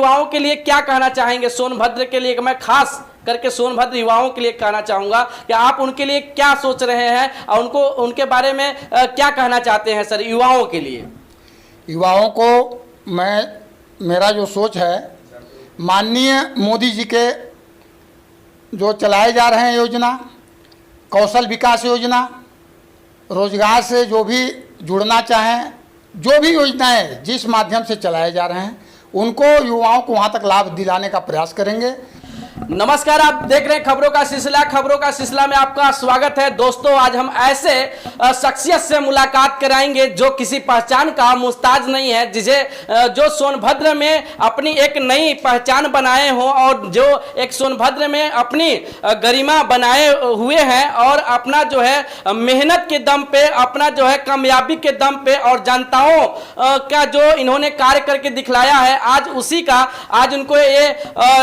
युवाओं के लिए क्या कहना चाहेंगे? सोनभद्र के लिए मैं खास करके सोनभद्र युवाओं के लिए कहना चाहूंगा कि आप उनके लिए क्या सोच रहे हैं और उनको उनके बारे में क्या कहना चाहते हैं सर युवाओं के लिए? युवाओं को मेरा जो सोच है, माननीय मोदी जी के जो चलाए जा रहे हैं योजना, कौशल विकास योजना, रोजगार से जो भी जुड़ना चाहें, जो भी योजनाएं जिस माध्यम से चलाए जा रहे हैं, उनको युवाओं को वहां तक लाभ दिलाने का प्रयास करेंगे। नमस्कार, आप देख रहे हैं खबरों का सिलसिला। खबरों का सिलसिला में आपका स्वागत है। दोस्तों, आज हम ऐसे शख्सियत से मुलाकात कराएंगे जो किसी पहचान का मुस्ताज नहीं है, जो सोनभद्र में अपनी एक नई पहचान बनाए हो और जो एक सोनभद्र में अपनी गरिमा बनाए हुए हैं और अपना जो है मेहनत के दम पे, अपना जो है कामयाबी के दम पे और जनताओं का जो इन्होंने कार्य करके दिखलाया है, आज उसी का आज उनको ये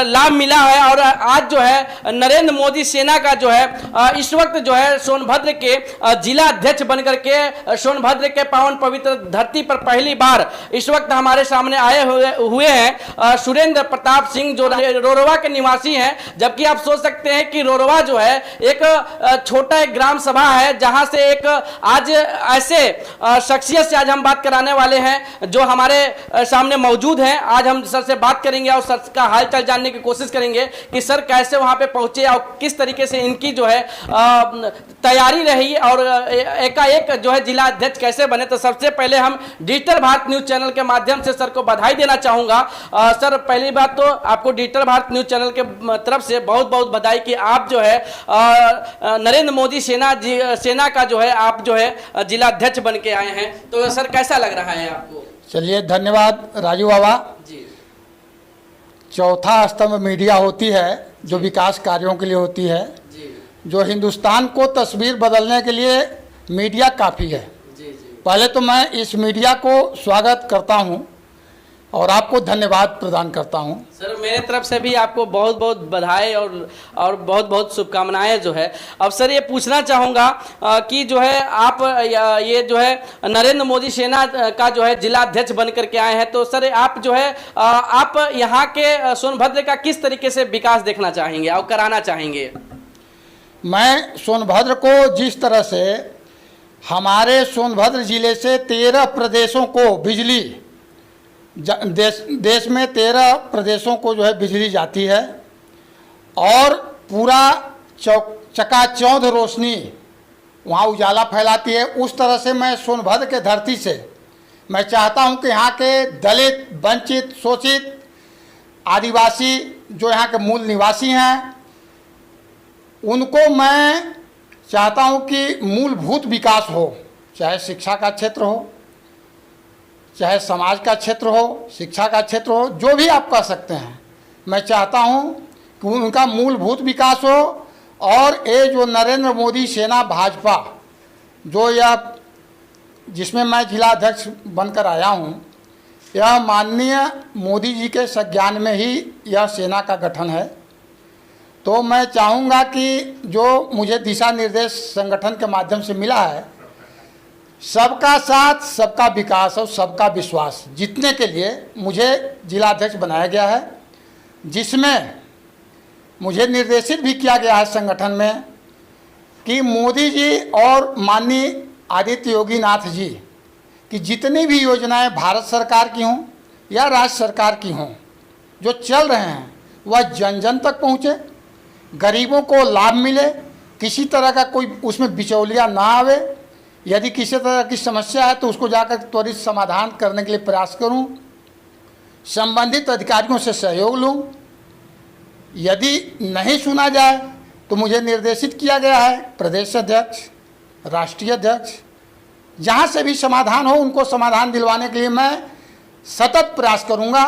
लाभ मिला है। और आज जो है नरेंद्र मोदी सेना का जो है इस वक्त जो है सोनभद्र के जिला अध्यक्ष बनकर के सोनभद्र के पावन पवित्र धरती पर पहली बार इस वक्त हमारे सामने आए हुए हैं सुरेंद्र प्रताप सिंह, जो रोरवा के निवासी हैं। जबकि आप सोच सकते हैं कि रोरवा जो है एक छोटा एक ग्राम सभा है, जहां से एक आज ऐसे शख्सियत से आज हम बात कराने वाले हैं जो हमारे सामने मौजूद हैं। आज हम सर से बात करेंगे और सर का हालचाल जानने की कोशिश करेंगे कि सर कैसे वहां पे पहुंचे और किस तरीके से इनकी जो है तैयारी रही और एकाएक जो है जिला अध्यक्ष कैसे बने। तो सबसे पहले हम डिजिटल भारत न्यूज चैनल के माध्यम से सर को बधाई देना चाहूंगा। सर, पहली बात तो आपको डिजिटल भारत न्यूज चैनल के तरफ से बहुत बहुत बधाई कि आप जो है नरेंद्र मोदी सेना का जो है आप जो है जिला अध्यक्ष बन के आए हैं। तो सर, कैसा लग रहा है आपको? चलिए, धन्यवाद राजू बाबा जी। चौथा स्तंभ मीडिया होती है जो विकास कार्यों के लिए होती है, जो हिंदुस्तान को तस्वीर बदलने के लिए मीडिया काफ़ी है। पहले तो मैं इस मीडिया को स्वागत करता हूं और आपको धन्यवाद प्रदान करता हूं। सर, मेरे तरफ से भी आपको बहुत बहुत बधाई और बहुत बहुत शुभकामनाएं जो है। अब सर, ये पूछना चाहूँगा कि जो है आप ये जो है नरेंद्र मोदी सेना का जो है जिला अध्यक्ष बन करके आए हैं, तो सर आप जो है आप यहाँ के सोनभद्र का किस तरीके से विकास देखना चाहेंगे और कराना चाहेंगे? मैं सोनभद्र को जिस तरह से हमारे सोनभद्र जिले से 13 प्रदेशों को बिजली देश में 13 प्रदेशों को जो है बिजली जाती है और पूरा चकाचौंध रोशनी वहाँ उजाला फैलाती है, उस तरह से मैं सोनभद्र के धरती से मैं चाहता हूँ कि यहाँ के दलित, वंचित, शोषित, आदिवासी जो यहाँ के मूल निवासी हैं, उनको मैं चाहता हूँ कि मूलभूत विकास हो, चाहे शिक्षा का क्षेत्र हो, चाहे समाज का क्षेत्र हो, शिक्षा का क्षेत्र हो, जो भी आप कह सकते हैं। मैं चाहता हूं कि उनका मूलभूत विकास हो और ये जो नरेंद्र मोदी सेना भाजपा जो यह जिसमें मैं जिला अध्यक्ष बनकर आया हूं, यह माननीय मोदी जी के संज्ञान में ही यह सेना का गठन है। तो मैं चाहूँगा कि जो मुझे दिशा निर्देश संगठन के माध्यम से मिला है, सबका साथ, सबका विकास और सबका विश्वास जीतने के लिए मुझे जिला अध्यक्ष बनाया गया है, जिसमें मुझे निर्देशित भी किया गया है संगठन में कि मोदी जी और माननीय आदित्य योगी नाथ जी की जितनी भी योजनाएं भारत सरकार की हों या राज्य सरकार की हों जो चल रहे हैं, वह जन जन तक पहुँचे, गरीबों को लाभ मिले, किसी तरह का कोई उसमें बिचौलिया ना आवे। यदि किसी तरह की समस्या है तो उसको जाकर त्वरित समाधान करने के लिए प्रयास करूं, संबंधित अधिकारियों से सहयोग लूं। यदि नहीं सुना जाए तो मुझे निर्देशित किया गया है प्रदेश अध्यक्ष, राष्ट्रीय अध्यक्ष, जहां से भी समाधान हो उनको समाधान दिलवाने के लिए मैं सतत प्रयास करूंगा।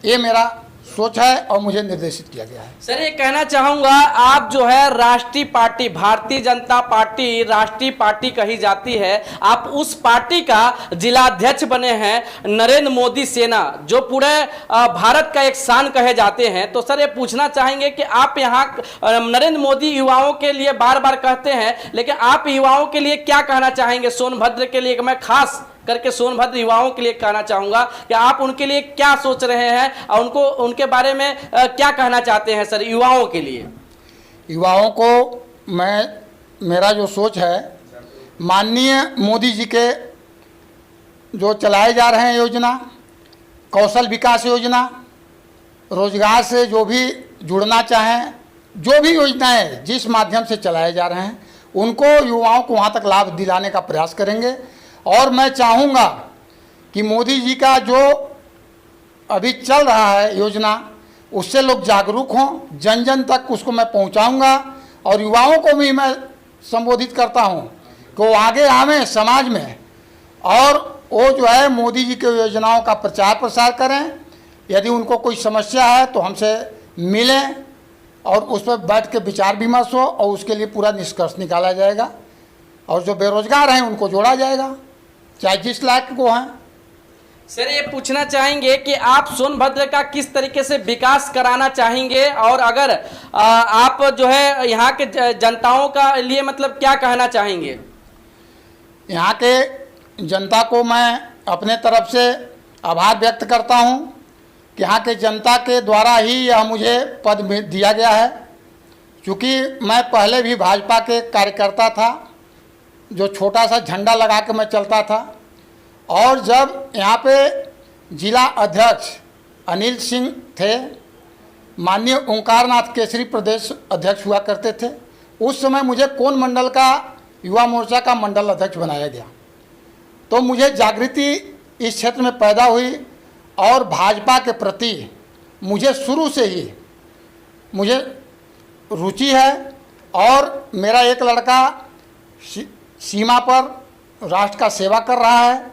ये मेरा सोच है और मुझे निर्देशित किया गया है। सर, ये कहना चाहूंगा, आप जो है राष्ट्रीय पार्टी भारतीय जनता पार्टी राष्ट्रीय पार्टी कही जाती है, आप उस पार्टी का जिला अध्यक्ष बने हैं। नरेंद्र मोदी सेना जो पूरे भारत का एक शान कहे जाते हैं, तो सर ये पूछना चाहेंगे कि आप यहाँ नरेंद्र मोदी युवाओं के लिए बार बार कहते हैं, लेकिन आप युवाओं के लिए क्या कहना चाहेंगे? सोनभद्र के लिए मैं खास करके सोनभद्र युवाओं के लिए कहना चाहूँगा कि आप उनके लिए क्या सोच रहे हैं और उनको उनके बारे में क्या कहना चाहते हैं सर युवाओं के लिए? युवाओं को मेरा जो सोच है, माननीय मोदी जी के जो चलाए जा रहे हैं योजना, कौशल विकास योजना, रोजगार से जो भी जुड़ना चाहें, जो भी योजनाएं जिस माध्यम से चलाए जा रहे हैं, उनको युवाओं को वहाँ तक लाभ दिलाने का प्रयास करेंगे। और मैं चाहूँगा कि मोदी जी का जो अभी चल रहा है योजना, उससे लोग जागरूक हों, जन जन तक उसको मैं पहुँचाऊँगा। और युवाओं को भी मैं संबोधित करता हूँ कि वो आगे आवें समाज में और वो जो है मोदी जी की योजनाओं का प्रचार प्रसार करें। यदि उनको कोई समस्या है तो हमसे मिलें और उस पर बैठ के विचार विमर्श हो और उसके लिए पूरा निष्कर्ष निकाला जाएगा। और जो बेरोजगार हैं उनको जोड़ा जाएगा, चाहे जिस लायक को हैं। सर ये पूछना चाहेंगे कि आप सोनभद्र का किस तरीके से विकास कराना चाहेंगे और अगर आप जो है यहाँ के जनताओं का लिए मतलब क्या कहना चाहेंगे? यहाँ के जनता को मैं अपने तरफ से आभार व्यक्त करता हूँ कि यहाँ के जनता के द्वारा ही यह मुझे पद दिया गया है। क्योंकि मैं पहले भी भाजपा के कार्यकर्ता था, जो छोटा सा झंडा लगा के मैं चलता था। और जब यहाँ पे जिला अध्यक्ष अनिल सिंह थे, माननीय ओंकारनाथ केसरी प्रदेश अध्यक्ष हुआ करते थे, उस समय मुझे कोन मंडल का युवा मोर्चा का मंडल अध्यक्ष बनाया गया। तो मुझे जागृति इस क्षेत्र में पैदा हुई और भाजपा के प्रति मुझे शुरू से ही मुझे रुचि है। और मेरा एक लड़का सीमा पर राष्ट्र का सेवा कर रहा है।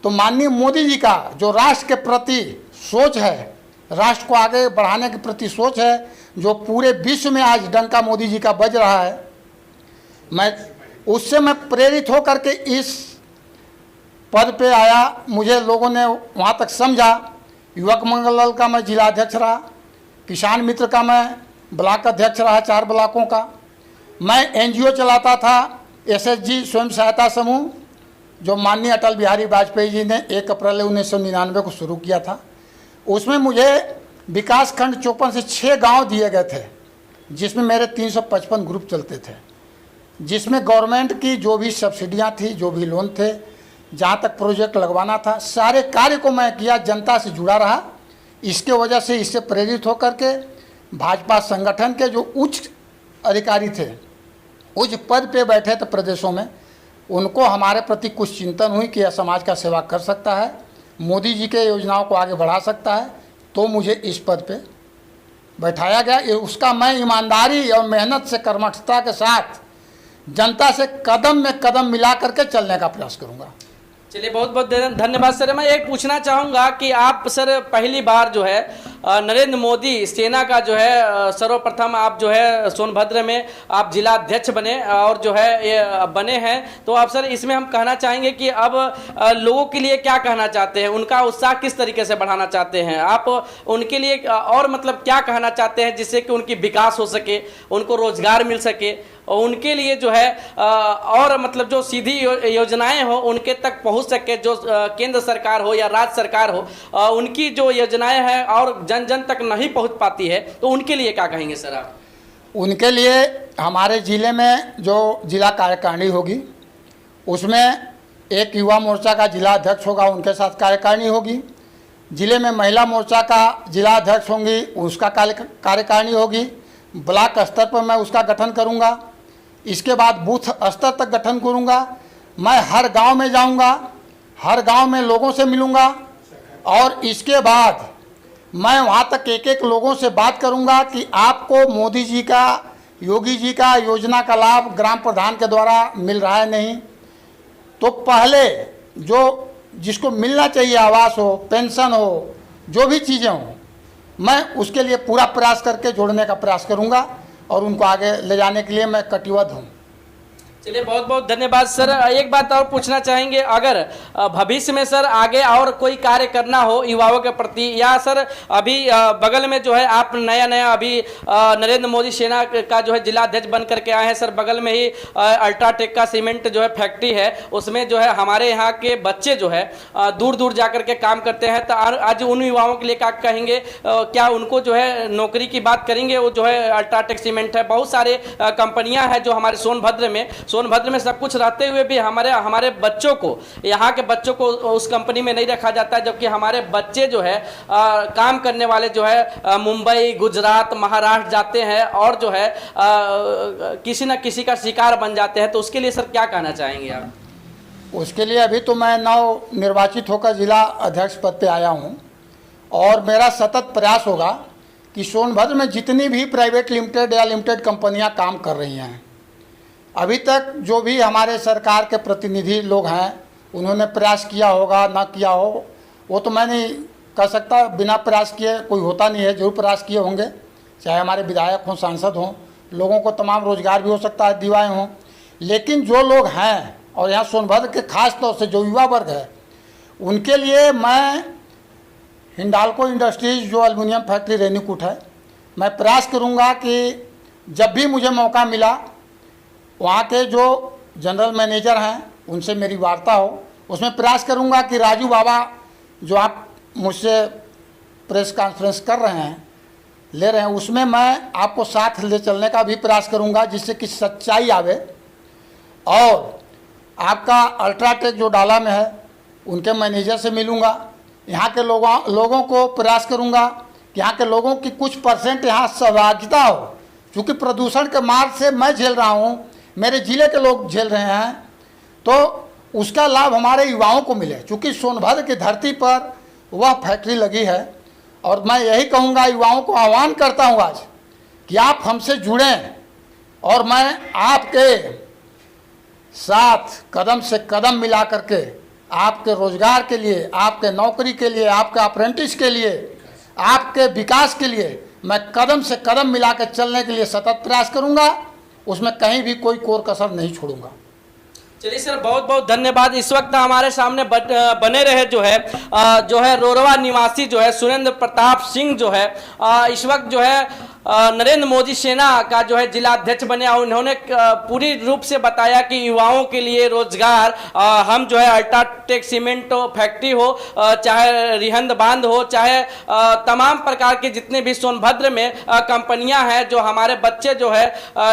तो माननीय मोदी जी का जो राष्ट्र के प्रति सोच है, राष्ट्र को आगे बढ़ाने के प्रति सोच है, जो पूरे विश्व में आज डंका मोदी जी का बज रहा है, उससे मैं प्रेरित होकर के इस पद पे आया। मुझे लोगों ने वहाँ तक समझा। युवक मंगल दल का मैं जिला अध्यक्ष रहा, किसान मित्र का मैं ब्लॉक अध्यक्ष रहा, 4 ब्लॉकों का। मैं एनजीओ चलाता था, एसएचजी स्वयं सहायता समूह, जो माननीय अटल बिहारी वाजपेयी जी ने 1 अप्रैल 1999 को शुरू किया था। उसमें मुझे विकास खंड 54 से 6 गांव दिए गए थे, जिसमें मेरे 355 ग्रुप चलते थे, जिसमें गवर्नमेंट की जो भी सब्सिडियां थी, जो भी लोन थे, जहां तक प्रोजेक्ट लगवाना था, सारे कार्य को मैं किया, जनता से जुड़ा रहा। इसके वजह से इससे प्रेरित होकर के भाजपा संगठन के जो उच्च अधिकारी थे, उच्च पद पे बैठे थे प्रदेशों में, उनको हमारे प्रति कुछ चिंतन हुई कि यह समाज का सेवा कर सकता है, मोदी जी के योजनाओं को आगे बढ़ा सकता है। तो मुझे इस पद पे बैठाया गया। उसका मैं ईमानदारी और मेहनत से, कर्मठता के साथ जनता से कदम में कदम मिला करके चलने का प्रयास करूंगा। चलिए बहुत बहुत धन्यवाद सर। मैं एक पूछना चाहूँगा कि आप सर पहली बार जो है नरेंद्र मोदी सेना का जो है सर्वप्रथम आप जो है सोनभद्र में आप जिला अध्यक्ष बने और जो है ये बने हैं। तो आप सर इसमें हम कहना चाहेंगे कि अब लोगों के लिए क्या कहना चाहते हैं, उनका उत्साह किस तरीके से बढ़ाना चाहते हैं आप, उनके लिए और मतलब क्या कहना चाहते हैं जिससे कि उनकी विकास हो सके, उनको रोजगार मिल सके और उनके लिए जो है और मतलब जो सीधी योजनाएं हो उनके तक पहुंच सके, जो केंद्र सरकार हो या राज्य सरकार हो उनकी जो योजनाएं हैं और जन जन तक नहीं पहुंच पाती है, तो उनके लिए क्या कहेंगे सर आप? उनके लिए हमारे ज़िले में जो जिला कार्यकारिणी होगी, उसमें एक युवा मोर्चा का जिला अध्यक्ष होगा, उनके साथ कार्यकारिणी होगी। ज़िले में महिला मोर्चा का जिला अध्यक्ष होंगी, उसका कार्यकारिणी होगी। ब्लॉक स्तर पर मैं उसका गठन करूंगा। इसके बाद बूथ स्तर तक गठन करूंगा। मैं हर गांव में जाऊंगा, हर गांव में लोगों से मिलूंगा और इसके बाद मैं वहां तक एक एक लोगों से बात करूंगा कि आपको मोदी जी का, योगी जी का योजना का लाभ ग्राम प्रधान के द्वारा मिल रहा है नहीं, तो पहले जो जिसको मिलना चाहिए, आवास हो, पेंशन हो, जो भी चीज़ें हों, मैं उसके लिए पूरा प्रयास करके जोड़ने का प्रयास करूंगा और उनको आगे ले जाने के लिए मैं कटिबद्ध हूँ। चलिए, बहुत बहुत धन्यवाद सर। एक बात और पूछना चाहेंगे, अगर भविष्य में सर आगे और कोई कार्य करना हो युवाओं के प्रति, या सर अभी बगल में जो है आप नया अभी नरेंद्र मोदी सेना का जो है जिला अध्यक्ष बन करके आए हैं सर, बगल में ही अल्ट्राटेक का सीमेंट जो है फैक्ट्री है, उसमें जो है हमारे यहाँ के बच्चे जो है दूर दूर जा करके काम करते हैं। तो आज उन युवाओं के लिए क्या कहेंगे, क्या उनको जो है नौकरी की बात करेंगे? वो जो है अल्ट्राटेक सीमेंट है, बहुत सारे कंपनियां हैं जो हमारे सोनभद्र में सब कुछ रहते हुए भी हमारे बच्चों को, यहाँ के बच्चों को उस कंपनी में नहीं रखा जाता है, जबकि हमारे बच्चे जो है काम करने वाले जो है मुंबई, गुजरात, महाराष्ट्र जाते हैं और जो है किसी न किसी का शिकार बन जाते हैं। तो उसके लिए सर क्या कहना चाहेंगे आप? उसके लिए अभी तो मैं नव निर्वाचित होकर जिला अध्यक्ष पद पे आया हूँ और मेरा सतत प्रयास होगा कि सोनभद्र में जितनी भी प्राइवेट लिमिटेड या लिमिटेड कंपनियां काम कर रही हैं, अभी तक जो भी हमारे सरकार के प्रतिनिधि लोग हैं उन्होंने प्रयास किया होगा, ना किया हो वो तो मैं नहीं कह सकता, बिना प्रयास किए कोई होता नहीं है, जरूर प्रयास किए होंगे, चाहे हमारे विधायक हों, सांसद हों, लोगों को तमाम रोजगार भी हो सकता है दिवाए हों। लेकिन जो लोग हैं और यहाँ सोनभद्र के खास तौर से जो युवा वर्ग है, उनके लिए मैं हिंडाल्को इंडस्ट्रीज जो एल्युमिनियम फैक्ट्री रेणुकूट है, मैं प्रयास करूँगा कि जब भी मुझे मौका मिला वहाँ के जो जनरल मैनेजर हैं उनसे मेरी वार्ता हो, उसमें प्रयास करूँगा कि राजू बाबा जो आप मुझसे प्रेस कॉन्फ्रेंस कर रहे हैं, ले रहे हैं, उसमें मैं आपको साथ ले चलने का भी प्रयास करूँगा, जिससे कि सच्चाई आवे। और आपका अल्ट्राटेक जो डाला में है उनके मैनेजर से मिलूँगा, यहाँ के लोगों को प्रयास करूँगा कि यहाँ के लोगों की कुछ परसेंट यहाँ सहभागिता हो, क्योंकि प्रदूषण के मार से मैं झेल रहा हूँ, मेरे ज़िले के लोग झेल रहे हैं, तो उसका लाभ हमारे युवाओं को मिले, क्योंकि सोनभद्र की धरती पर वह फैक्ट्री लगी है। और मैं यही कहूँगा, युवाओं को आह्वान करता हूँ आज कि आप हमसे जुड़ें और मैं आपके साथ कदम से कदम मिला करके आपके रोजगार के लिए, आपके नौकरी के लिए, आपके अप्रेंटिस के लिए, आपके विकास के लिए मैं कदम से कदम मिला कर चलने के लिए सतत प्रयास करूँगा, उसमें कहीं भी कोई कोर कसर नहीं छोड़ूंगा। चलिए सर, बहुत बहुत धन्यवाद। इस वक्त हमारे सामने बने रहे जो है रोरवा निवासी जो है सुरेंद्र प्रताप सिंह जो है इस वक्त जो है नरेंद्र मोदी सेना का जो है जिला अध्यक्ष बने। उन्होंने पूरी रूप से बताया कि युवाओं के लिए रोजगार, हम जो है अल्ट्राटेक सीमेंट फैक्ट्री हो, चाहे रिहंद बांध हो, चाहे तमाम प्रकार के जितने भी सोनभद्र में कंपनियां हैं, जो हमारे बच्चे जो है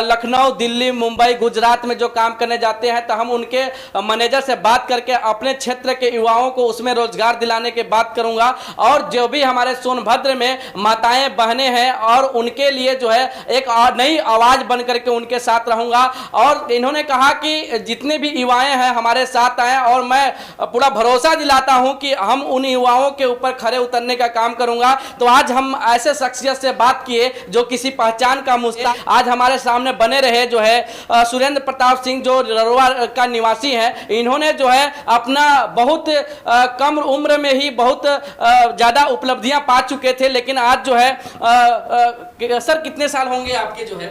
लखनऊ, दिल्ली, मुंबई, गुजरात में जो काम करने जाते हैं, तो हम उनके मैनेजर से बात करके अपने क्षेत्र के युवाओं को उसमें रोजगार दिलाने की बात करूंगा। और जो भी हमारे सोनभद्र में माताएं बहनें हैं और उनके लिए जो है एक नई आवाज बन करके उनके साथ रहूंगा। और इन्होंने कहा कि जितने भी युवाएं हैं हमारे साथ आए, और मैं पूरा भरोसा दिलाता हूं कि हम उन युवाओं के ऊपर खड़े उतरने का काम करूंगा। तो आज हम ऐसे शख्सियत से बात किए जो किसी पहचान का मुस्ताक, आज हमारे सामने बने रहे जो है सुरेंद्र प्रताप सिंह, जो रोरवा का निवासी हैं। इन्होंने जो है अपना बहुत कम उम्र में ही बहुत ज्यादा उपलब्धियां पा चुके थे, लेकिन आज जो है सर कितने साल होंगे आपके जो है?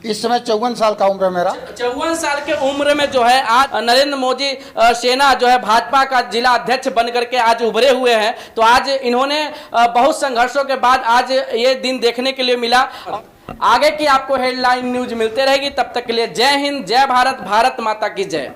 इस समय 54 साल का उम्र है मेरा। 54 साल के उम्र में जो है आज नरेंद्र मोदी सेना जो है भाजपा का जिला अध्यक्ष बन करके आज उभरे हुए हैं। तो आज इन्होंने बहुत संघर्षों के बाद आज ये दिन देखने के लिए मिला। आगे की आपको हेडलाइन न्यूज मिलते रहेगी, तब तक के लिए जय हिंद, जय भारत, भारत माता की जय।